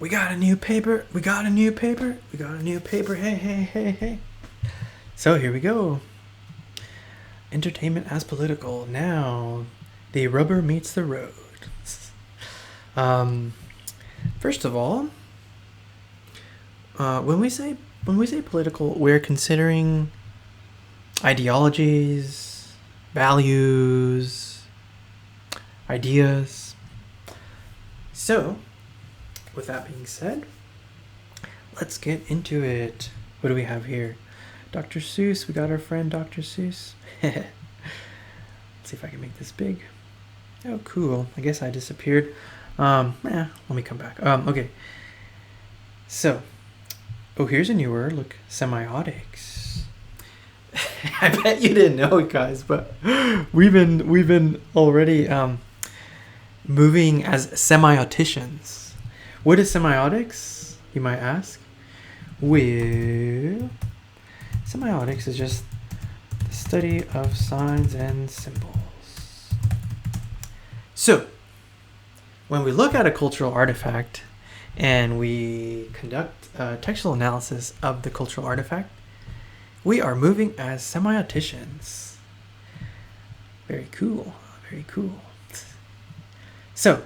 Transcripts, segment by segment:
We got a new paper. We got a new paper. We got a new paper. Hey, hey, hey, hey. So here we go. Entertainment as political. Now, the rubber meets the road. First of all, when we say political, we're considering ideologies, values, ideas. So, with that being said, let's get into it. What do we have here? Dr. Seuss. We got our friend Dr. Seuss. Let's see if I can make this big. Oh, cool. I guess I disappeared. Let me come back. Okay. So, here's a new word. Look, semiotics. I bet you didn't know it, guys, but we've been already moving as semioticians. What is semiotics, you might ask? Well, semiotics is just the study of signs and symbols. So, when we look at a cultural artifact and we conduct a textual analysis of the cultural artifact, we are moving as semioticians. Very cool, very cool. So,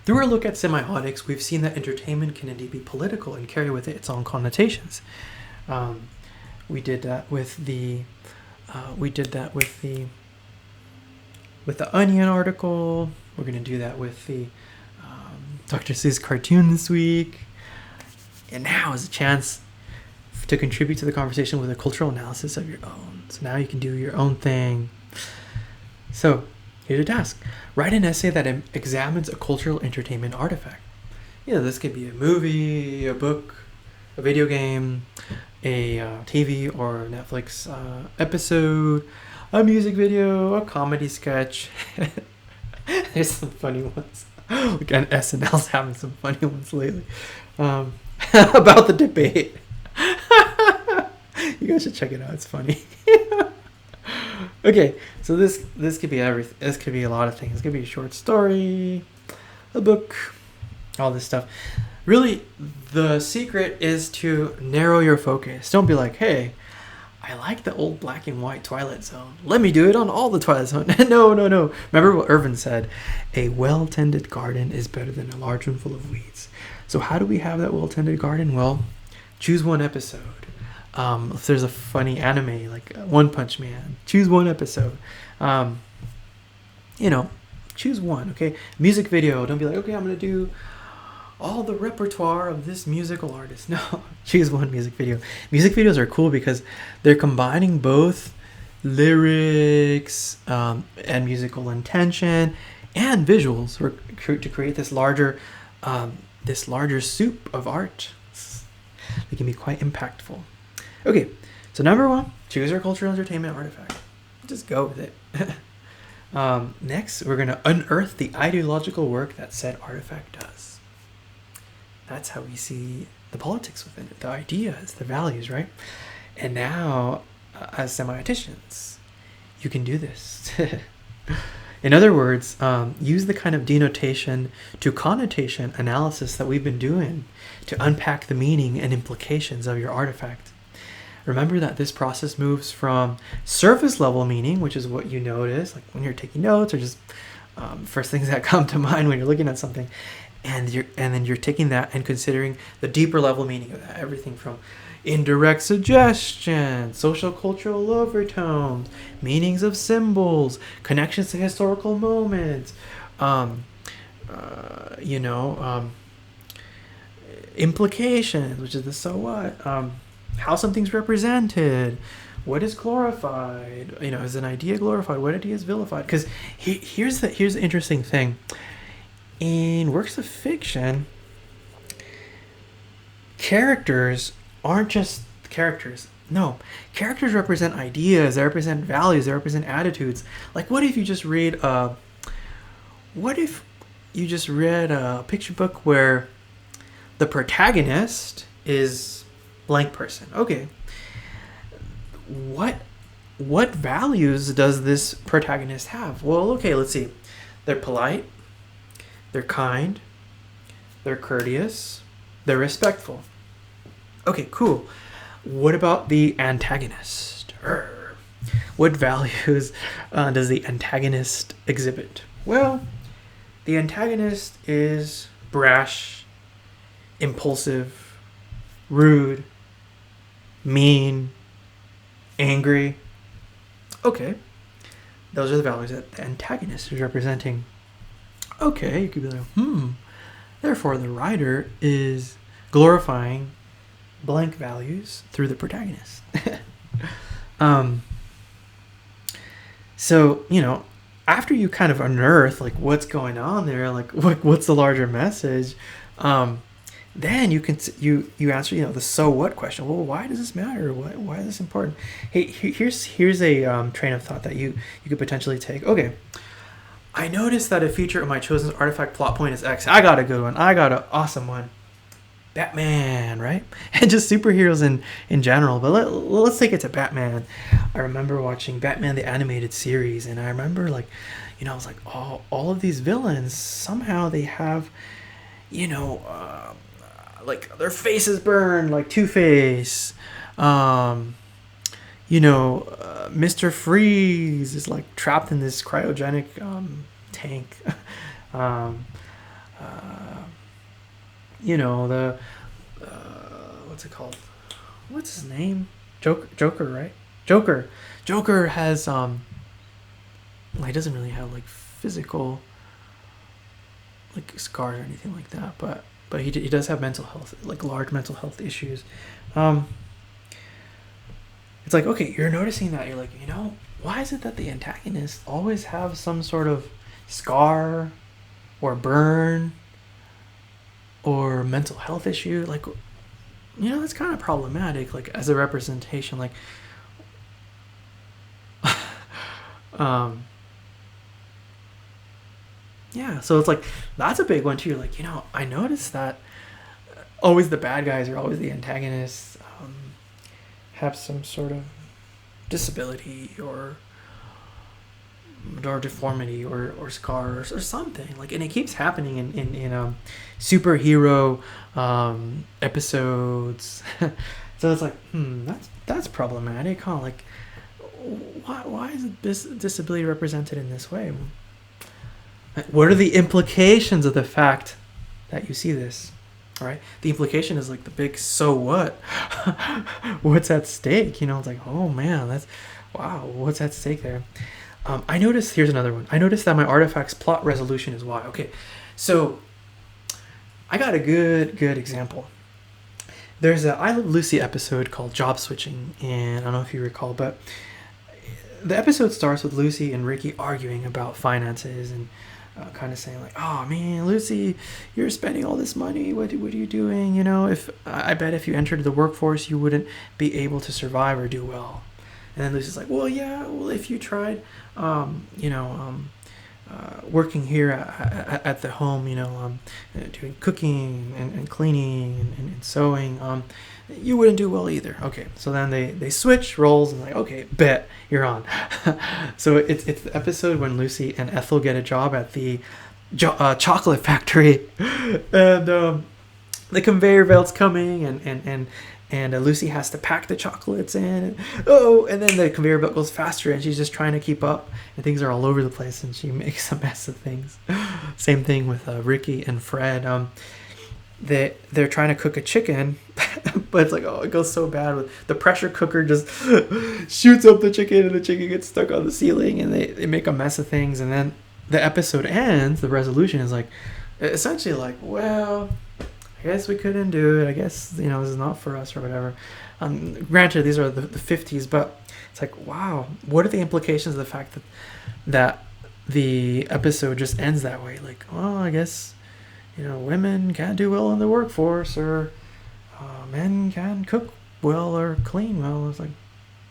through our look at semiotics, we've seen that entertainment can indeed be political and carry with it its own connotations. We did that with the Onion article. We're going to do that with the Dr. Seuss cartoon this week. And now is a chance to contribute to the conversation with a cultural analysis of your own. So now you can do your own thing. So here's your task. Write an essay that examines a cultural entertainment artifact. This could be a movie, a book, a video game, a TV or Netflix episode, a music video, a comedy sketch. There's some funny ones. Again, SNL's having some funny ones lately. About the debate. You guys should check it out. It's funny. Okay, so this could be everything. This could be a lot of things. It could be a short story, a book, all this stuff. Really, the secret is to narrow your focus. Don't be like, hey, I like the old black and white Twilight Zone. Let me do it on all the Twilight Zone. No. Remember what Irvin said? A well-tended garden is better than a large one full of weeds. So how do we have that well-tended garden? Well, choose one episode. If there's a funny anime like One Punch Man, choose one episode. Choose one, okay? Music video. Don't be like, okay, I'm going to do all the repertoire of this musical artist. No, choose one music video. Music videos are cool because they're combining both lyrics and musical intention and visuals to create this larger soup of art. They can be quite impactful. Okay, so number one, choose your cultural entertainment artifact. Just go with it. Next, we're going to unearth the ideological work that said artifact does. That's how we see the politics within it, the ideas, the values, right? And now, as semioticians, you can do this. In other words, use the kind of denotation to connotation analysis that we've been doing to unpack the meaning and implications of your artifact. Remember that this process moves from surface level meaning, which is what you notice, like when you're taking notes or just first things that come to mind when you're looking at something, and then you're taking that and considering the deeper level meaning of that, everything from indirect suggestion, social cultural overtones, meanings of symbols, connections to historical moments, implications, which is the so what, how something's represented, what is glorified, is an idea glorified, what idea is vilified? Because here's the interesting thing. In works of fiction, characters aren't just characters. No, characters represent ideas, they represent values, they represent attitudes. Like, what if you just read a picture book where the protagonist is blank person? Okay, what values does this protagonist have? Well, okay, let's see. They're polite, they're kind, they're courteous, they're respectful. Okay, cool. What about the antagonist? What values does the antagonist exhibit? Well, the antagonist is brash, impulsive, rude, mean, angry. Okay, those are the values that the antagonist is representing. Okay, you could be like, therefore the writer is glorifying blank values through the protagonist. So, after you kind of unearth like what's going on there, like what's the larger message, then you can you answer the so what question. Well, why does this matter? Why is this important? Hey, here's a train of thought that you could potentially take. Okay, I noticed that a feature of my chosen artifact plot point is X. I got a good one. I got an awesome one. Batman, right? And just superheroes in general. But let's take it to Batman. I remember watching Batman the Animated Series, and I remember I was like, all of these villains, somehow they have, like their faces burned, like Two-Face. Mr. Freeze is like trapped in this cryogenic tank. What's it called? What's his name? Joker, right? Joker has he doesn't really have like physical like scars or anything like that, but he does have mental health, like large mental health issues. It's like, okay, you're noticing that, you're like, why is it that the antagonists always have some sort of scar or burn or mental health issue? Like, that's kind of problematic, like as a representation, like yeah, so it's like that's a big one too. Like, I noticed that always the bad guys are always the antagonists, have some sort of disability or deformity or scars or something, like, and it keeps happening in superhero episodes. So it's like, that's problematic, huh? Like, why is this disability represented in this way? What are the implications of the fact that you see this? All right, the implication is like the big so what? What's at stake? It's like, oh man, that's wow. What's at stake there? I noticed. Here's another one. I noticed that my artifact's plot resolution is Y. Okay, so I got a good example. There's a I Love Lucy episode called Job Switching, and I don't know if you recall, but the episode starts with Lucy and Ricky arguing about finances and kind of saying like, oh man, Lucy, you're spending all this money. What are you doing? If I bet if you entered the workforce, you wouldn't be able to survive or do well. And then Lucy's like, well, yeah, if you tried, working here at the home, doing cooking and cleaning and sewing, you wouldn't do well either. Okay, so then they switch roles and like, okay, bet you're on. So it's the episode when Lucy and Ethel get a job at the chocolate factory, and the conveyor belt's coming and Lucy has to pack the chocolates in, and then the conveyor belt goes faster and she's just trying to keep up and things are all over the place and she makes a mess of things. Same thing with Ricky and Fred. They're trying to cook a chicken, but it's like, it goes so bad with the pressure cooker just shoots up the chicken and the chicken gets stuck on the ceiling and they make a mess of things. And then the episode ends, the resolution is like essentially like, well, I guess we couldn't do it. I guess, this is not for us or whatever. Granted, these are the 50s, but it's like, wow, what are the implications of the fact that the episode just ends that way? Like, well, I guess, women can't do well in the workforce, or men can't cook well or clean well. It's like,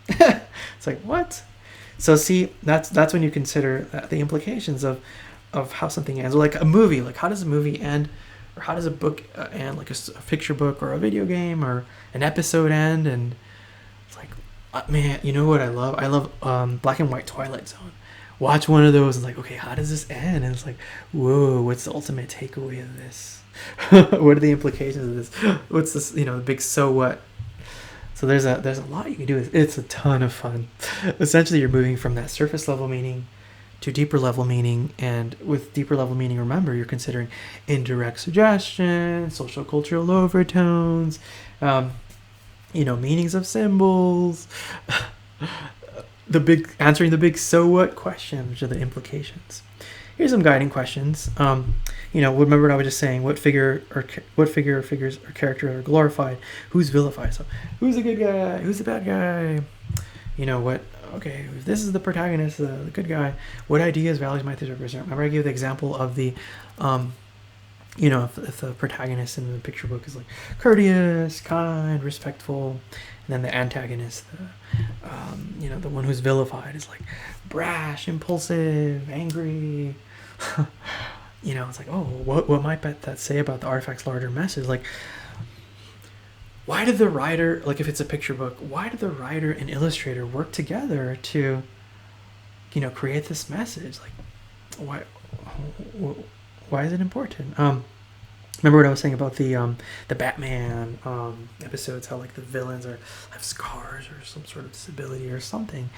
it's like, what? So see, that's when you consider the implications of how something ends. Or like a movie, like how does a movie end? Or how does a book end, like a picture book or a video game or an episode end? And it's like, man, you know what I love? I love black and white Twilight Zone, watch one of those and like, okay, how does this end? And it's like, whoa, what's the ultimate takeaway of this? What are the implications of this? What's this, the big so what? So there's a lot you can do. It's a ton of fun. Essentially, you're moving from that surface level meaning to deeper level meaning, and with deeper level meaning, remember, you're considering indirect suggestion, social cultural overtones, meanings of symbols, answering the big so what question, which are the implications. Here's some guiding questions. Remember what I was just saying, what figure or figures or character are glorified, who's vilified. So who's the good guy, who's the bad guy? If this is the protagonist, the good guy, what ideas, values might this represent? Remember I gave the example of the if the protagonist in the picture book is like courteous, kind, respectful, and then the antagonist, the one who's vilified, is like brash, impulsive, angry. It's like, oh, what might that say about the artifact's larger message? Like, why did the writer, like if it's a picture book, why did the writer and illustrator work together to, create this message? Like, why is it important? Remember what I was saying about the Batman episodes, how like the villains have scars or some sort of disability or something.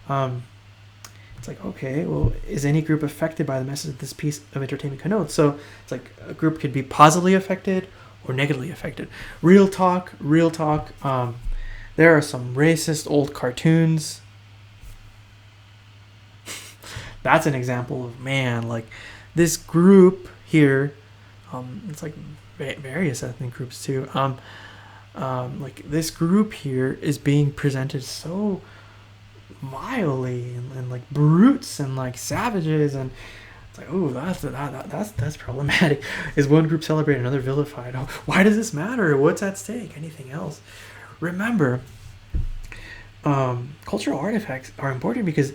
It's like, okay, well, is any group affected by the message that this piece of entertainment connotes? So it's like a group could be positively affected or negatively affected. Real talk. There are some racist old cartoons. That's an example of, like this group here, it's like various ethnic groups too. Like this group here is being presented so vilely and like brutes and like savages, and it's like, oh, that's problematic. Is one group celebrated, another vilified? Oh, why does this matter? What's at stake? Anything else? Remember, cultural artifacts are important because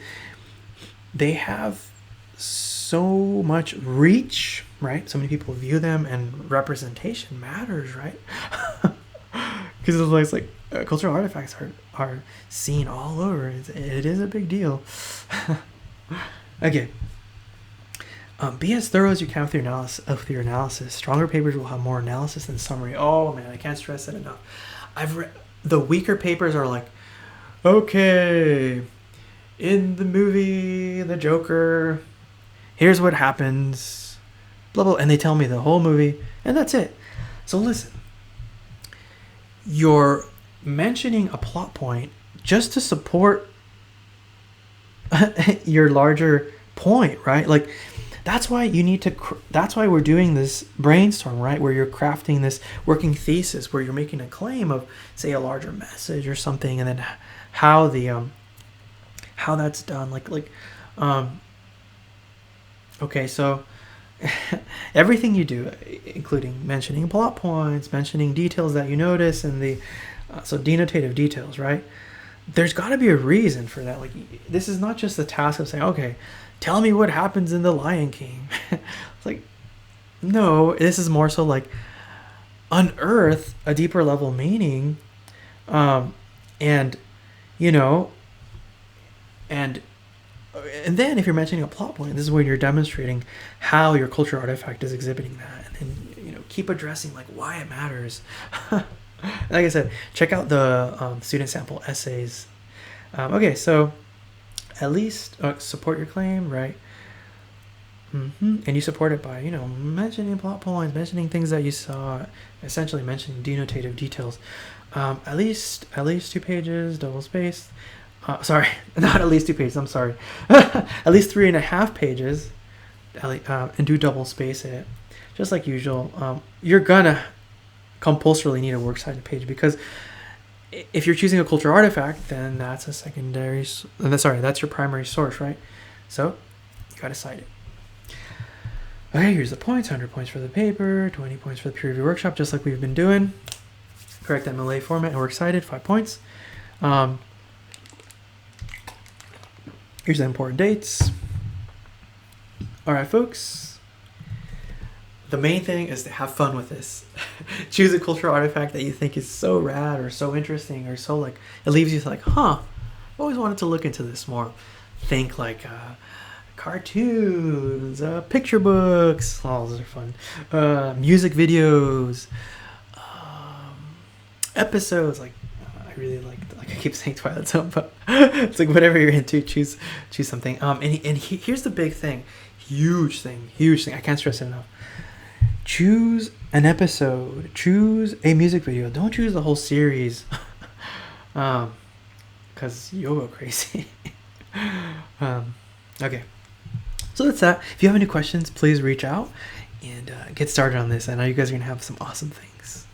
they have so much reach, right? So many people view them, and representation matters, right? Because it's like cultural artifacts are seen all over. It is a big deal. Okay. Be as thorough as you can with your analysis. Stronger papers will have more analysis than summary. Oh man, I can't stress that enough. I've read the weaker papers are like, okay, in the movie The Joker, here's what happens, blah blah, and they tell me the whole movie, and that's it. So listen, you're mentioning a plot point just to support your larger point, right? Like that's why you need to. That's why we're doing this brainstorm, right? Where you're crafting this working thesis, where you're making a claim of, say, a larger message or something, and then how that's done. Okay, so everything you do, including mentioning plot points, mentioning details that you notice, and so denotative details, right? There's got to be a reason for that. Like, this is not just the task of saying, okay, tell me what happens in The Lion King. It's like, no, this is more so like unearth a deeper level meaning, and then if you're mentioning a plot point, this is when you're demonstrating how your cultural artifact is exhibiting that, and then keep addressing like why it matters. Like I said, check out the student sample essays. Okay, so at least support your claim, right? And you support it by mentioning plot points, mentioning things that you saw, essentially mentioning denotative details. At least 2 pages, double spaced. Sorry, not at least 2 pages. I'm sorry. At least 3.5 pages, and do double space it, just like usual. You're gonna compulsorily need a works cited page, because if you're choosing a cultural artifact, then that's a secondary. That's your primary source, right? So you gotta cite it. Okay, here's the points: 100 points for the paper, 20 points for the peer review workshop, just like we've been doing. Correct MLA format and works cited, 5 points. Here's the important dates. All right, folks. The main thing is to have fun with this. Choose a cultural artifact that you think is so rad or so interesting or so like, it leaves you like, I've always wanted to look into this more. Think like cartoons, picture books. Oh, those are fun. Music videos, episodes. Like I really like I keep saying Twilight Zone, but it's like whatever you're into, choose something. Here's the big thing, huge thing. I can't stress it enough. Choose an episode. Choose a music video. Don't choose the whole series, because you'll go crazy. Okay. So that's that. If you have any questions, please reach out and get started on this. I know you guys are going to have some awesome things.